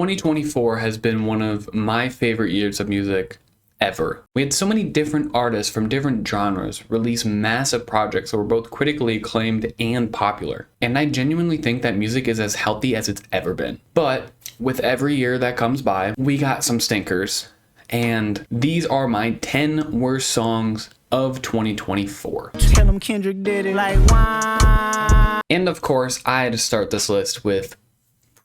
2024 has been one of my favorite years of music ever. We had so many different artists from different genres release massive projects that were both critically acclaimed and popular. And I genuinely think that music is as healthy as it's ever been. But with every year that comes by, we got some stinkers. And these are my 10 worst songs of 2024. Tell them Kendrick did it like wine. And of course, I had to start this list with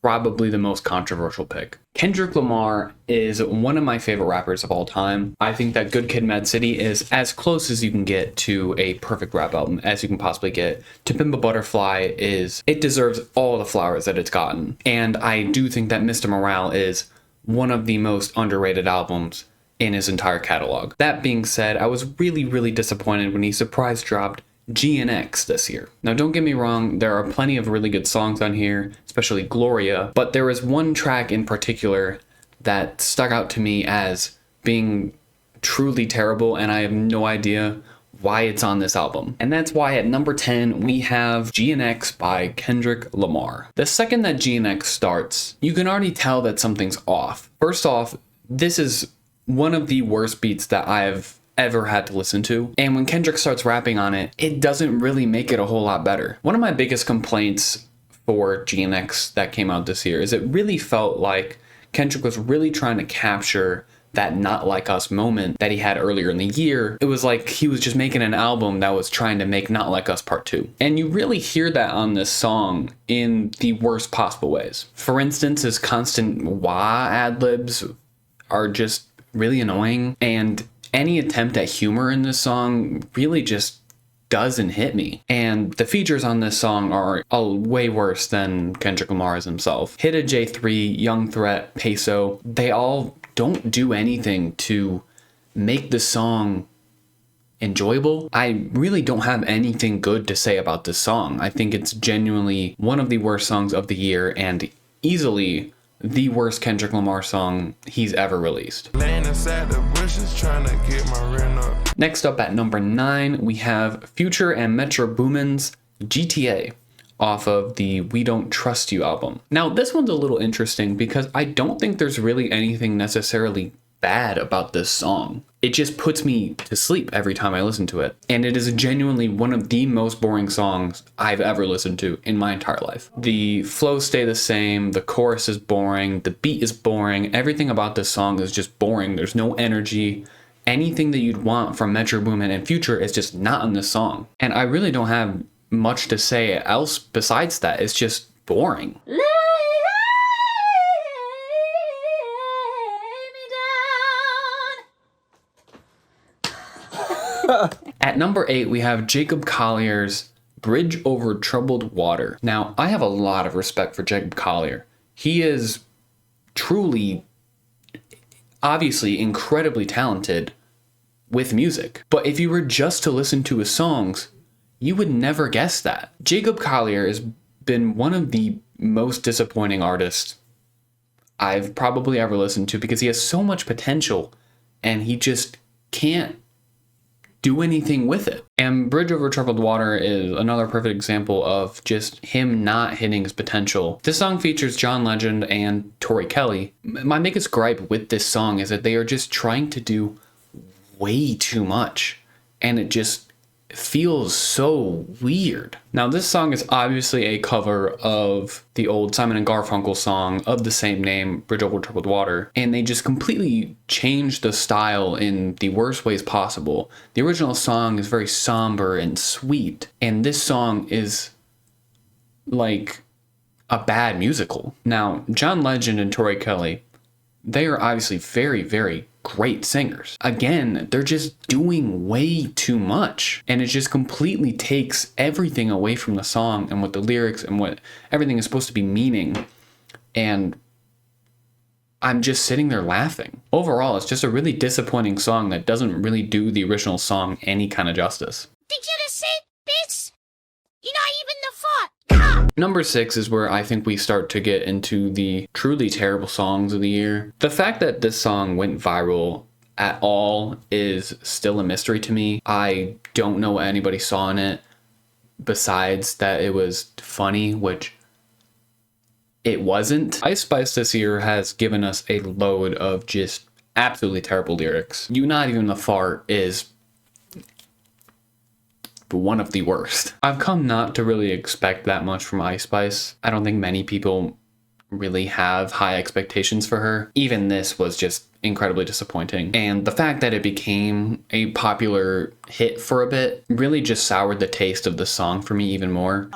probably the most controversial pick. Kendrick Lamar is one of my favorite rappers of all time. I think that Good Kid, Mad City is as close as you can get to a perfect rap album as you can possibly get. To Pimp a Butterfly it deserves all the flowers that it's gotten. And I do think that Mr. Morale is one of the most underrated albums in his entire catalog. That being said, I was really disappointed when he surprise dropped GNX this year. Now don't get me wrong, there are plenty of really good songs on here, especially Gloria, but there was one track in particular that stuck out to me as being truly terrible, and I have no idea why it's on this album. And that's why at number 10 we have GNX by Kendrick Lamar. The second that GNX starts, you can already tell that something's off. First off, this is one of the worst beats that I've ever had to listen to. And when Kendrick starts rapping on it, it doesn't really make it a whole lot better. One of my biggest complaints for GNX that came out this year is it really felt like Kendrick was really trying to capture that Not Like Us moment that he had earlier in the year. It was like he was just making an album that was trying to make Not Like Us Part 2. And you really hear that on this song in the worst possible ways. For instance, his constant wah ad-libs are just really annoying, and any attempt at humor in this song really just doesn't hit me. And the features on this song are way worse than Kendrick Lamar's himself. Hidda J3, Young Threat, Peso, they all don't do anything to make the song enjoyable. I really don't have anything good to say about this song. I think it's genuinely one of the worst songs of the year and easily the worst Kendrick Lamar song he's ever released. Next up at number 9, we have Future and Metro Boomin's GTA off of the We Don't Trust You album. Now, this one's a little interesting because I don't think there's really anything necessarily bad about this song. It just puts me to sleep every time I listen to it. And it is genuinely one of the most boring songs I've ever listened to in my entire life. The flows stay the same, the chorus is boring, the beat is boring, everything about this song is just boring. There's no energy. Anything that you'd want from Metro Boomin and Future is just not in this song. And I really don't have much to say else besides that. It's just boring. At number 8, we have Jacob Collier's Bridge Over Troubled Water. Now, I have a lot of respect for Jacob Collier. He is truly, obviously, incredibly talented with music. But if you were just to listen to his songs, you would never guess that. Jacob Collier has been one of the most disappointing artists I've probably ever listened to because he has so much potential and he just can't do anything with it. And Bridge Over Troubled Water is another perfect example of just him not hitting his potential. This song features John Legend and Tori Kelly. My biggest gripe with this song is that they are just trying to do way too much, and it just feels so weird. Now, this song is obviously a cover of the old Simon and Garfunkel song of the same name, Bridge Over Troubled Water, and they just completely changed the style in the worst ways possible. The original song is very somber and sweet, and this song is like a bad musical. Now, John Legend and Tori Kelly, they are obviously very great singers. Again, they're just doing way too much, and it just completely takes everything away from the song and what the lyrics and what everything is supposed to be meaning, and I'm just sitting there laughing. Overall, it's just a really disappointing song that doesn't really do the original song any kind of justice. Did you just say, bitch? You're not even the fuck. Number 6 is where I think we start to get into the truly terrible songs of the year. The fact that this song went viral at all is still a mystery to me. I don't know what anybody saw in it besides that it was funny, which it wasn't. Ice Spice this year has given us a load of just absolutely terrible lyrics. You Not Even the Fart is one of the worst. I've come not to really expect that much from Ice Spice. I don't think many people really have high expectations for her. Even this was just incredibly disappointing. And the fact that it became a popular hit for a bit really just soured the taste of the song for me even more.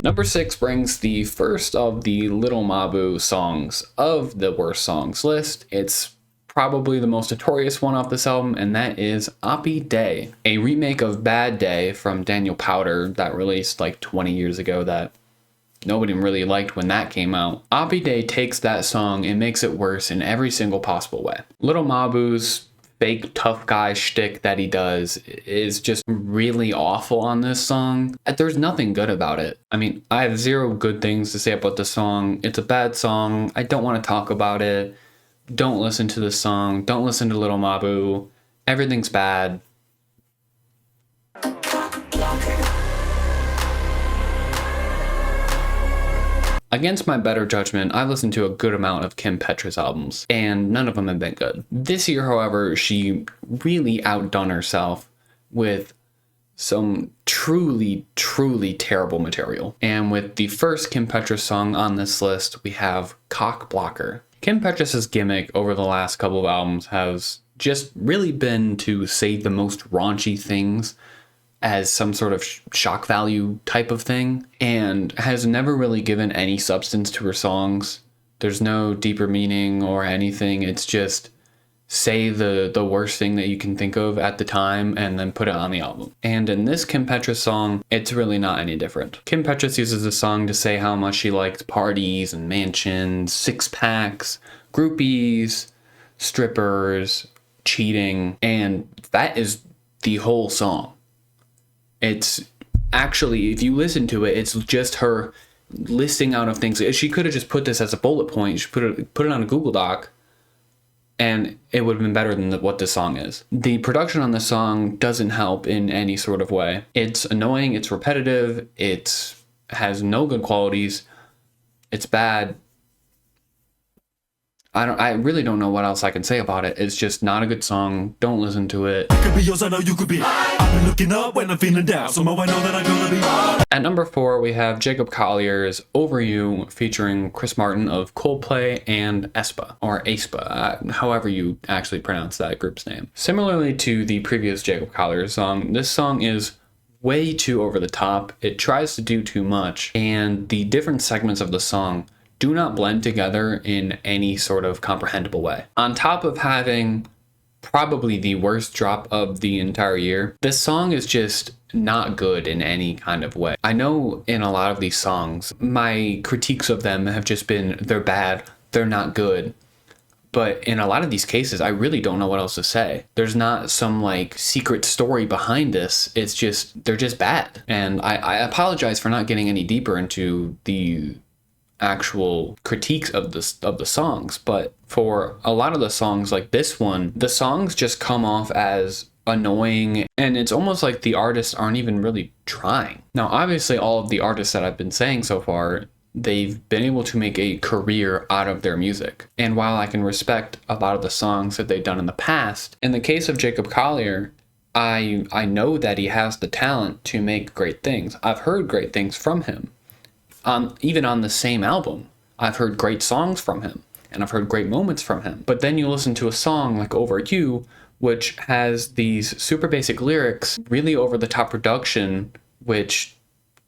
Number 6 brings the first of the Little Mabu songs of the worst songs list. It's probably the most notorious one off this album, and that is Oppie Day, a remake of Bad Day from Daniel Powter that released like 20 years ago that nobody really liked when that came out. Oppie Day takes that song and makes it worse in every single possible way. Little Mabu's fake tough guy shtick that he does is just really awful on this song. There's nothing good about it. I mean, I have zero good things to say about the song. It's a bad song. I don't want to talk about it. Don't listen to this song. Don't listen to Little Mabu. Everything's bad. Against my better judgment, I've listened to a good amount of Kim Petras albums, and none of them have been good. This year, however, she really outdone herself with some truly, truly terrible material. And with the first Kim Petras song on this list, we have Cock Blocker. Kim Petras' gimmick over the last couple of albums has just really been to say the most raunchy things as some sort of shock value type of thing, and has never really given any substance to her songs. There's no deeper meaning or anything. It's just say the worst thing that you can think of at the time and then put it on the album. And in this Kim Petras song, it's really not any different. Kim Petras uses the song to say how much she likes parties and mansions, six-packs, groupies, strippers, cheating, and that is the whole song. It's actually, if you listen to it, it's just her listing out of things. She could have just put this as a bullet point. She put it on a Google Doc, and it would have been better than what this song is. The production on this song doesn't help in any sort of way. It's annoying, it's repetitive, it has no good qualities, it's bad. I really don't know what else I can say about it. It's just not a good song. Don't listen to it. Could be yours, I know you could be. I've been looking up when I'm feeling down. Somehow I know that I'm gonna be. At number 4, we have Jacob Collier's Over You featuring Chris Martin of Coldplay and aespa, or aespa, however you actually pronounce that group's name. Similarly to the previous Jacob Collier song, this song is way too over the top. It tries to do too much, and the different segments of the song do not blend together in any sort of comprehensible way. On top of having probably the worst drop of the entire year, this song is just not good in any kind of way. I know in a lot of these songs, my critiques of them have just been, they're bad, they're not good. But in a lot of these cases, I really don't know what else to say. There's not some like secret story behind this. It's just, they're just bad. And I apologize for not getting any deeper into the actual critiques of the songs, but for a lot of the songs like this one, the songs just come off as annoying, and it's almost like the artists aren't even really trying. Now, obviously, all of the artists that I've been saying so far, they've been able to make a career out of their music. And while I can respect a lot of the songs that they've done in the past, in the case of Jacob Collier, I know that he has the talent to make great things. I've heard great things from him. Even on the same album, I've heard great songs from him, and I've heard great moments from him. But then you listen to a song like Over You, which has these super basic lyrics, really over-the-top production, which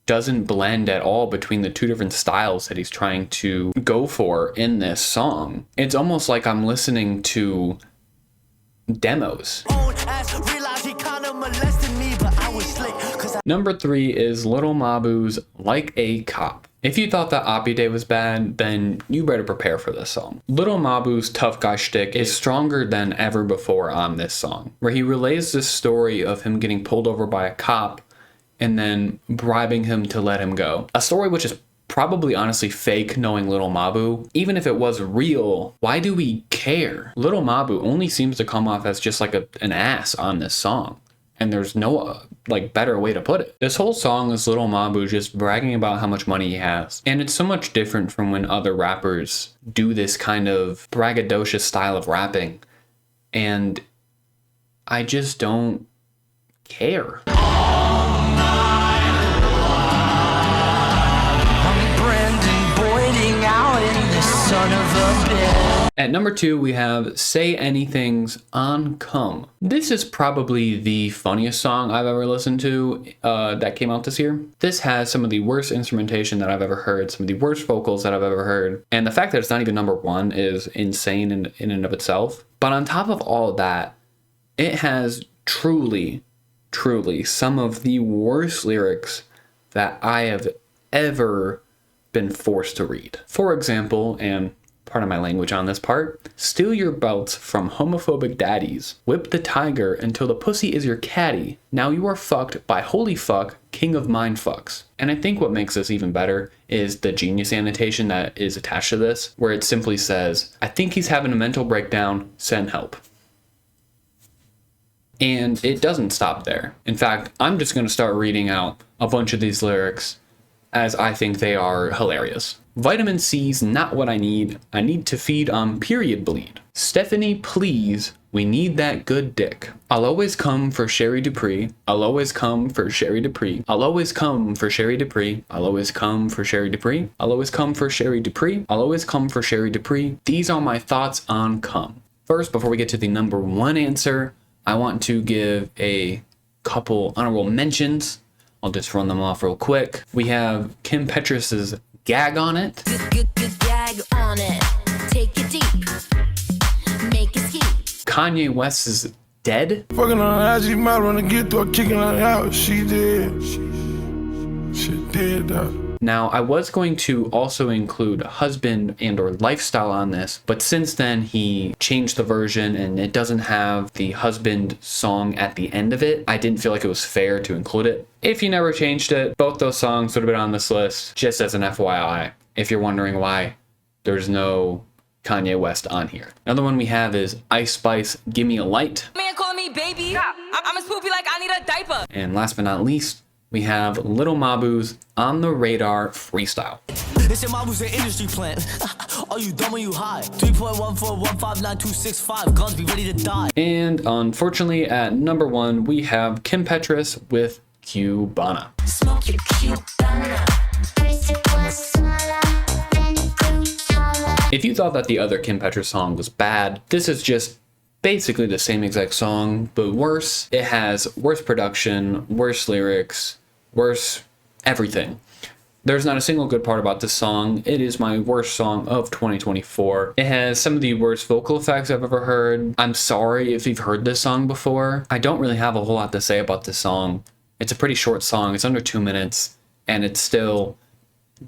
doesn't blend at all between the two different styles that he's trying to go for in this song. It's almost like I'm listening to demos. Number 3 is Little Mabu's Like a Cop. If you thought that Oppie Day was bad, then you better prepare for this song. Little Mabu's tough guy shtick is stronger than ever before on this song, where he relays this story of him getting pulled over by a cop and then bribing him to let him go. A story which is probably honestly fake, knowing Little Mabu. Even if it was real, why do we care? Little Mabu only seems to come off as just like an ass on this song. And there's no like better way to put it. This whole song is Little Mabu just bragging about how much money he has. And it's so much different from when other rappers do this kind of braggadocious style of rapping. And I just don't care. At number 2, we have Say Anything's On Come. This is probably the funniest song I've ever listened to that came out this year. This has some of the worst instrumentation that I've ever heard, some of the worst vocals that I've ever heard. And the fact that it's not even number 1 is insane in and of itself. But on top of all of that, it has truly some of the worst lyrics that I have ever been forced to read. For example, and pardon my language on this part, steal your belts from homophobic daddies. Whip the tiger until the pussy is your caddy. Now you are fucked by holy fuck, king of mind fucks. And I think what makes this even better is the genius annotation that is attached to this, where it simply says, I think he's having a mental breakdown, send help. And it doesn't stop there. In fact, I'm just going to start reading out a bunch of these lyrics as I think they are hilarious. Vitamin C's not what I need. I need to feed on period bleed. Stephanie, please, we need that good dick. I'll always come for Sherry Dupree. I'll always come for Sherry Dupree. I'll always come for Sherry Dupree. I'll always come for Sherry Dupree. I'll always come for Sherry Dupree. I'll always come for Sherry Dupree. These are my thoughts on cum. First, before we get to the number 1 answer, I want to give a couple honorable mentions. I'll just run them off real quick. We have Kim Petras' Gag on It. Good gag on it. Take it deep. Make it ski. Kanye West's Dead. Fucking on IG model when I get through kicking her out. She did. She did though. Now, I was going to also include Husband and or Lifestyle on this, but since then he changed the version and it doesn't have the Husband song at the end of it, I didn't feel like it was fair to include it. If you never changed it, both those songs would have been on this list, just as an FYI, if you're wondering why there's no Kanye West on here. Another one we have is Ice Spice, Gimme a Light. Man calling me baby. I'm as poopy like I need a diaper. And last but not least, we have Little Mabu's On the Radar Freestyle. This your Mabu's an industry plant. Are you dumb or you high? 3.14159265. Guns be ready to die. And unfortunately, at number 1, we have Kim Petras with Cubana. Smoke your Cubana. If you thought that the other Kim Petras song was bad, this is just basically the same exact song, but worse. It has worse production, worse lyrics, worse everything. There's not a single good part about this song. It is my worst song of 2024. It has some of the worst vocal effects I've ever heard. I'm sorry if you've heard this song before. I don't really have a whole lot to say about this song. It's a pretty short song. It's under 2 minutes, and it's still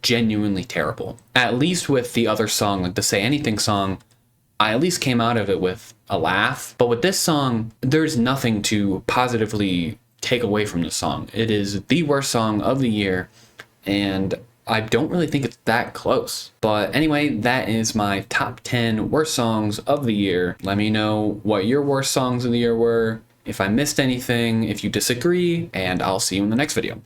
genuinely terrible. At least with the other song, like the Say Anything song, I at least came out of it with a laugh. But with this song, there's nothing to positively take away from this song. It is the worst song of the year, and I don't really think it's that close. But anyway, that is my top 10 worst songs of the year. Let me know what your worst songs of the year were, if I missed anything, if you disagree, and I'll see you in the next video.